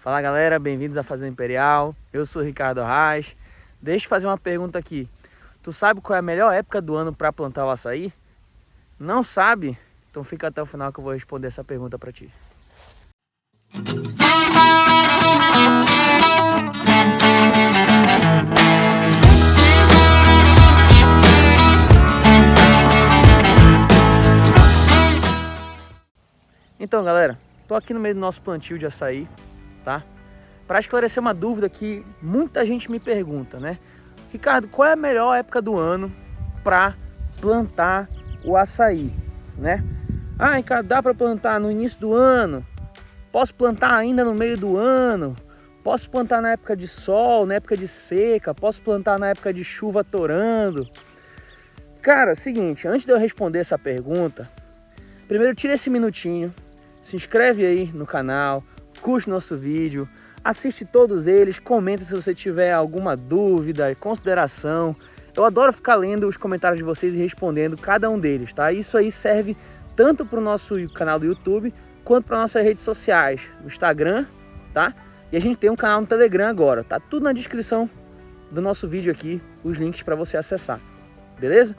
Fala galera, bem-vindos à Fazenda Imperial. Eu sou o Ricardo Arraes. Deixa eu fazer uma pergunta aqui. Tu sabe qual é a melhor época do ano para plantar o açaí? Não sabe? Então fica até o final que eu vou responder essa pergunta para ti. Então galera, tô aqui no meio do nosso plantio de açaí, tá? Para esclarecer uma dúvida que muita gente me pergunta, né? Ricardo, qual é a melhor época do ano para plantar o açaí, né? Ah, Ricardo, dá para plantar no início do ano? Posso plantar ainda no meio do ano? Posso plantar na época de sol, na época de seca? Posso plantar na época de chuva torando? Cara, seguinte, antes de eu responder essa pergunta, primeiro tira esse minutinho, se inscreve aí no canal, curte nosso vídeo, assiste todos eles, comenta se você tiver alguma dúvida, consideração. Eu adoro ficar lendo os comentários de vocês e respondendo cada um deles, tá? Isso aí serve tanto para o nosso canal do YouTube, quanto para nossas redes sociais, o Instagram, tá? E a gente tem um canal no Telegram agora, tá tudo na descrição do nosso vídeo aqui, os links para você acessar, beleza?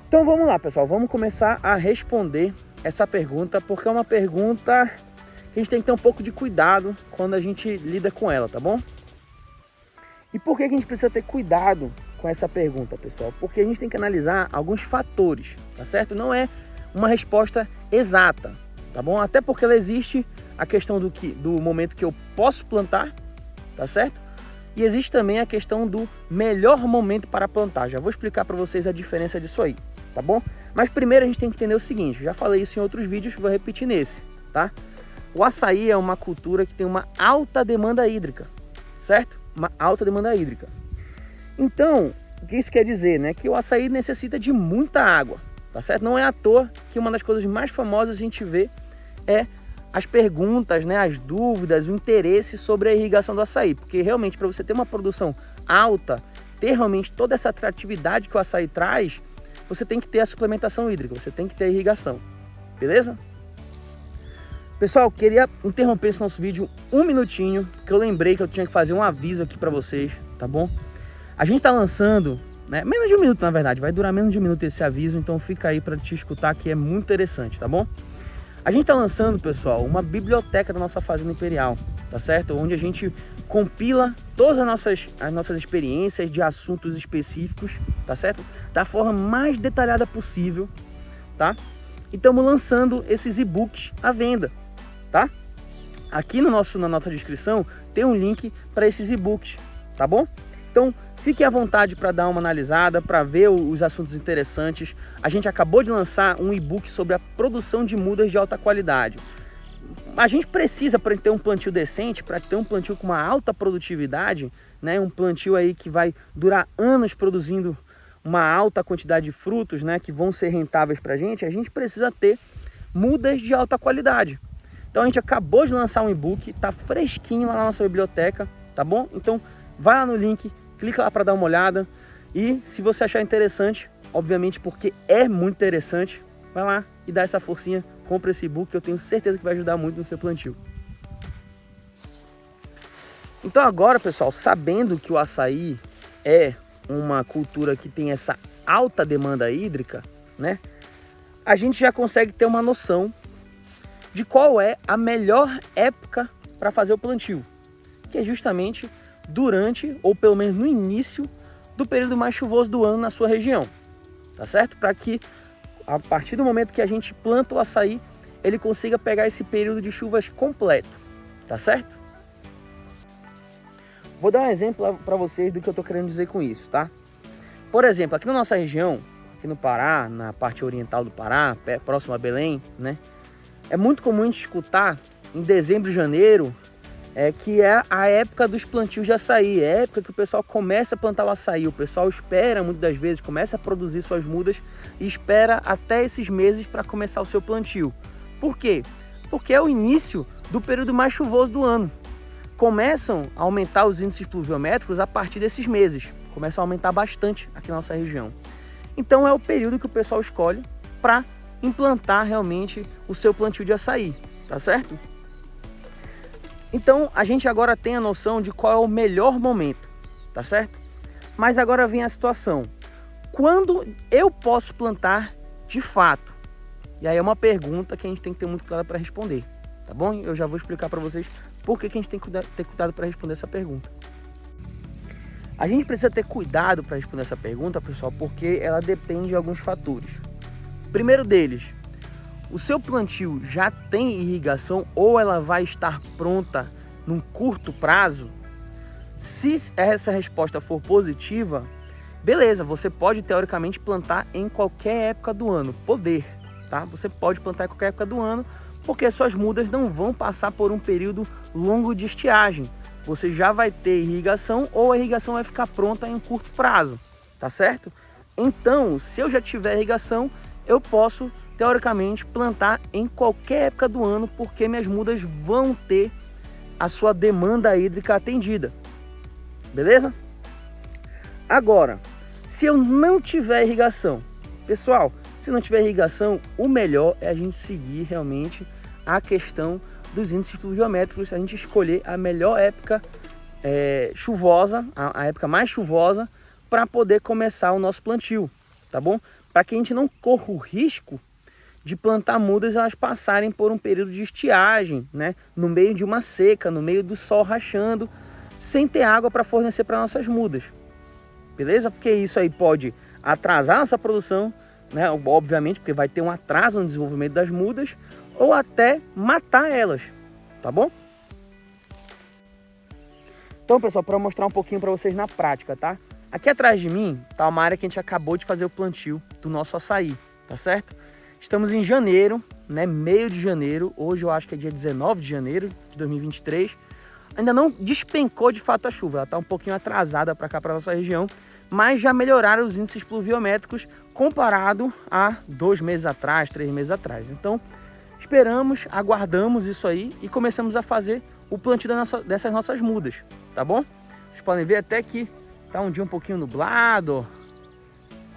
Então vamos lá, pessoal, vamos começar a responder essa pergunta, porque é uma pergunta que a gente tem que ter um pouco de cuidado quando a gente lida com ela, tá bom? E por que a gente precisa ter cuidado com essa pergunta, pessoal? Porque a gente tem que analisar alguns fatores, tá certo? Não é uma resposta exata, tá bom? Até porque ela existe a questão do momento que eu posso plantar, tá certo? E existe também a questão do melhor momento para plantar. Já vou explicar para vocês a diferença disso aí, tá bom? Mas primeiro a gente tem que entender o seguinte, já falei isso em outros vídeos, vou repetir nesse, tá? O açaí é uma cultura que tem uma alta demanda hídrica, certo? Uma alta demanda hídrica. Então, o que isso quer dizer, né? Que o açaí necessita de muita água, tá certo? Não é à toa que uma das coisas mais famosas a gente vê é as perguntas, né? As dúvidas, o interesse sobre a irrigação do açaí. Porque realmente para você ter uma produção alta, ter realmente toda essa atratividade que o açaí traz, você tem que ter a suplementação hídrica, você tem que ter a irrigação, beleza? Pessoal, queria interromper esse nosso vídeo um minutinho, porque eu lembrei que eu tinha que fazer um aviso aqui para vocês, tá bom? A gente tá lançando, né, menos de um minuto na verdade, vai durar menos de um minuto esse aviso, então fica aí para te escutar que é muito interessante, tá bom? A gente tá lançando, pessoal, uma biblioteca da nossa Fazenda Imperial, tá certo? Onde a gente compila todas as nossas experiências de assuntos específicos, tá certo? Da forma mais detalhada possível, tá? E estamos lançando esses e-books à venda, tá? Aqui na nossa descrição tem um link para esses e-books, tá bom? Então fiquem à vontade para dar uma analisada, para ver os assuntos interessantes. A gente acabou de lançar um e-book sobre a produção de mudas de alta qualidade. A gente precisa, para ter um plantio decente, para ter um plantio com uma alta produtividade, né, um plantio aí que vai durar anos produzindo uma alta quantidade de frutos, né, que vão ser rentáveis para a gente precisa ter mudas de alta qualidade. Então a gente acabou de lançar um e-book, tá fresquinho lá na nossa biblioteca, tá bom? Então vai lá no link, clica lá para dar uma olhada e se você achar interessante, obviamente porque é muito interessante, vai lá e dá essa forcinha, compra esse e-book que eu tenho certeza que vai ajudar muito no seu plantio. Então agora, pessoal, sabendo que o açaí é uma cultura que tem essa alta demanda hídrica, né? A gente já consegue ter uma noção de qual é a melhor época para fazer o plantio, que é justamente durante, ou pelo menos no início, do período mais chuvoso do ano na sua região, tá certo? Para que a partir do momento que a gente planta o açaí, ele consiga pegar esse período de chuvas completo, tá certo? Vou dar um exemplo para vocês do que eu estou querendo dizer com isso, tá? Por exemplo, aqui na nossa região, aqui no Pará, na parte oriental do Pará, próximo a Belém, né? É muito comum a gente escutar em dezembro e janeiro, que é a época dos plantios de açaí, é a época que o pessoal começa a plantar o açaí, o pessoal espera muitas das vezes, começa a produzir suas mudas e espera até esses meses para começar o seu plantio. Por quê? Porque é o início do período mais chuvoso do ano. Começam a aumentar os índices pluviométricos a partir desses meses, começam a aumentar bastante aqui na nossa região. Então é o período que o pessoal escolhe para implantar realmente o seu plantio de açaí, tá certo? Então a gente agora tem a noção de qual é o melhor momento, tá certo? Mas agora vem a situação, quando eu posso plantar de fato? E aí é uma pergunta que a gente tem que ter muito cuidado para responder, tá bom? Eu já vou explicar para vocês por que a gente tem que ter cuidado para responder essa pergunta. A gente precisa ter cuidado para responder essa pergunta, pessoal, porque ela depende de alguns fatores. Primeiro deles, o seu plantio já tem irrigação ou ela vai estar pronta num curto prazo? Se essa resposta for positiva, beleza, você pode teoricamente plantar em qualquer época do ano, tá? Você pode plantar em qualquer época do ano, porque as suas mudas não vão passar por um período longo de estiagem. Você já vai ter irrigação ou a irrigação vai ficar pronta em um curto prazo, tá certo? Então, se eu já tiver irrigação, eu posso teoricamente plantar em qualquer época do ano, porque minhas mudas vão ter a sua demanda hídrica atendida, beleza? Agora, se eu não tiver irrigação, pessoal, se não tiver irrigação, o melhor é a gente seguir realmente a questão dos índices pluviométricos, a gente escolher a melhor época chuvosa, a época mais chuvosa, para poder começar o nosso plantio, tá bom? Para que a gente não corra o risco de plantar mudas elas passarem por um período de estiagem, né? No meio de uma seca, no meio do sol rachando, sem ter água para fornecer para nossas mudas, beleza? Porque isso aí pode atrasar nossa produção, né? Obviamente, porque vai ter um atraso no desenvolvimento das mudas, ou até matar elas, tá bom? Então, pessoal, para mostrar um pouquinho para vocês na prática, tá? Aqui atrás de mim tá uma área que a gente acabou de fazer o plantio do nosso açaí, tá certo? Estamos em janeiro, né? Meio de janeiro, hoje eu acho que é dia 19 de janeiro de 2023. Ainda não despencou de fato a chuva, ela tá um pouquinho atrasada para cá, para nossa região, mas já melhoraram os índices pluviométricos comparado a 2 meses atrás, 3 meses atrás. Então, esperamos, aguardamos isso aí e começamos a fazer o plantio dessas nossas mudas, tá bom? Vocês podem ver até que tá um dia um pouquinho nublado, ó.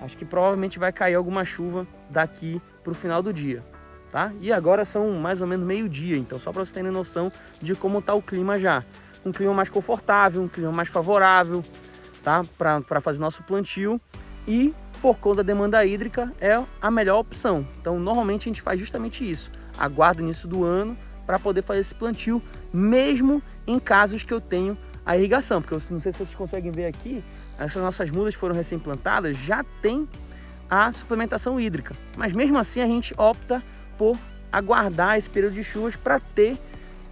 Acho que provavelmente vai cair alguma chuva daqui para o final do dia, tá? E agora são mais ou menos meio-dia, então só para vocês terem noção de como tá o clima já. Um clima mais confortável, um clima mais favorável, tá? Para fazer nosso plantio, e por conta da demanda hídrica é a melhor opção. Então normalmente a gente faz justamente isso. Aguardo o início do ano para poder fazer esse plantio, mesmo em casos que eu tenho a irrigação, porque eu não sei se vocês conseguem ver aqui, essas nossas mudas foram recém-plantadas, já tem a suplementação hídrica, mas mesmo assim a gente opta por aguardar esse período de chuvas para ter,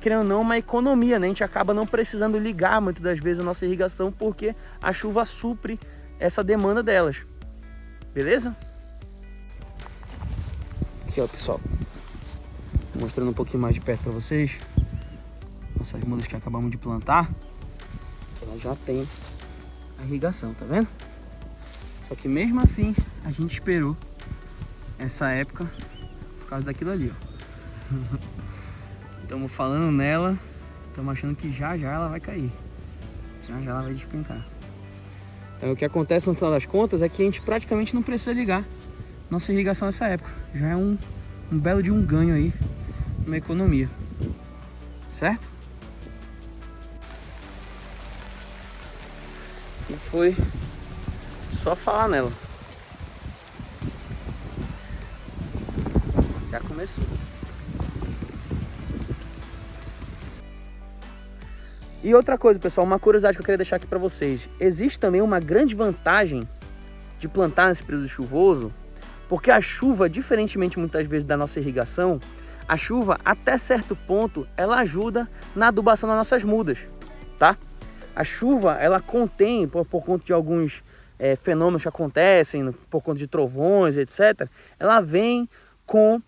querendo ou não, uma economia, né? A gente acaba não precisando ligar muitas das vezes a nossa irrigação, porque a chuva supre essa demanda delas, beleza? Aqui, ó, pessoal, mostrando um pouquinho mais de perto para vocês nossas mudas que acabamos de plantar. Ela já tem a irrigação, tá vendo? Só que mesmo assim a gente esperou essa época por causa daquilo ali, ó. Estamos falando nela, estamos achando que já já ela vai cair, já já ela vai despencar. Então o que acontece no final das contas é que a gente praticamente não precisa ligar nossa irrigação nessa época. Já é um belo de um ganho aí, uma economia, certo? E foi só falar nela. Já começou. E outra coisa, pessoal, uma curiosidade que eu queria deixar aqui para vocês. Existe também uma grande vantagem de plantar nesse período chuvoso, porque a chuva, diferentemente muitas vezes da nossa irrigação, a chuva, até certo ponto, ela ajuda na adubação das nossas mudas, tá? A chuva, ela contém, por conta de alguns fenômenos que acontecem, por conta de trovões, etc., ela vem com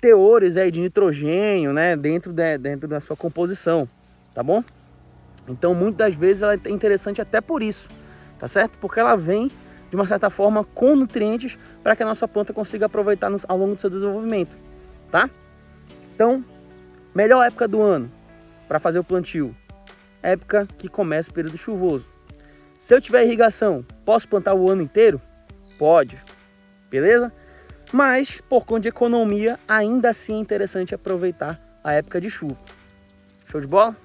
teores aí de nitrogênio, né, dentro da sua composição, tá bom? Então, muitas das vezes, ela é interessante até por isso, tá certo? Porque ela vem, de uma certa forma, com nutrientes para que a nossa planta consiga aproveitar ao longo do seu desenvolvimento, tá? Então, melhor época do ano para fazer o plantio, época que começa o período chuvoso. Se eu tiver irrigação, posso plantar o ano inteiro? Pode, beleza? Mas, por conta de economia, ainda assim é interessante aproveitar a época de chuva. Show de bola?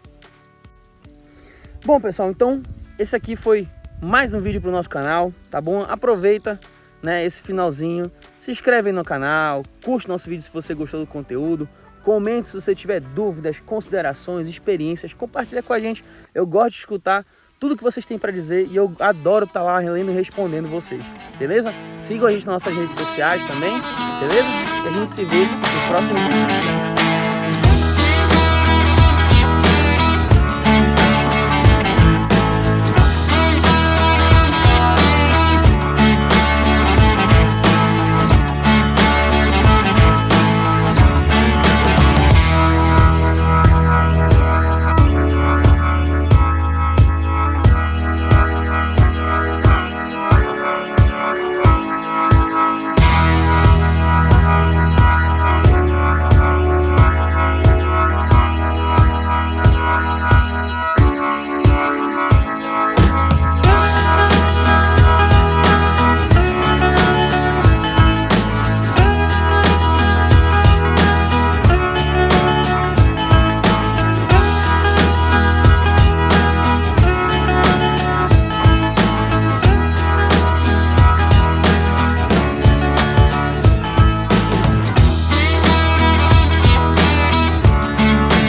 Bom, pessoal, então esse aqui foi mais um vídeo para o nosso canal, tá bom? Aproveita, né, esse finalzinho, se inscreve aí no canal, curte nosso vídeo se você gostou do conteúdo, comente se você tiver dúvidas, considerações, experiências, compartilha com a gente. Eu gosto de escutar tudo que vocês têm para dizer e eu adoro estar lá lendo e respondendo vocês, beleza? Sigam a gente nas nossas redes sociais também, beleza? E a gente se vê no próximo vídeo.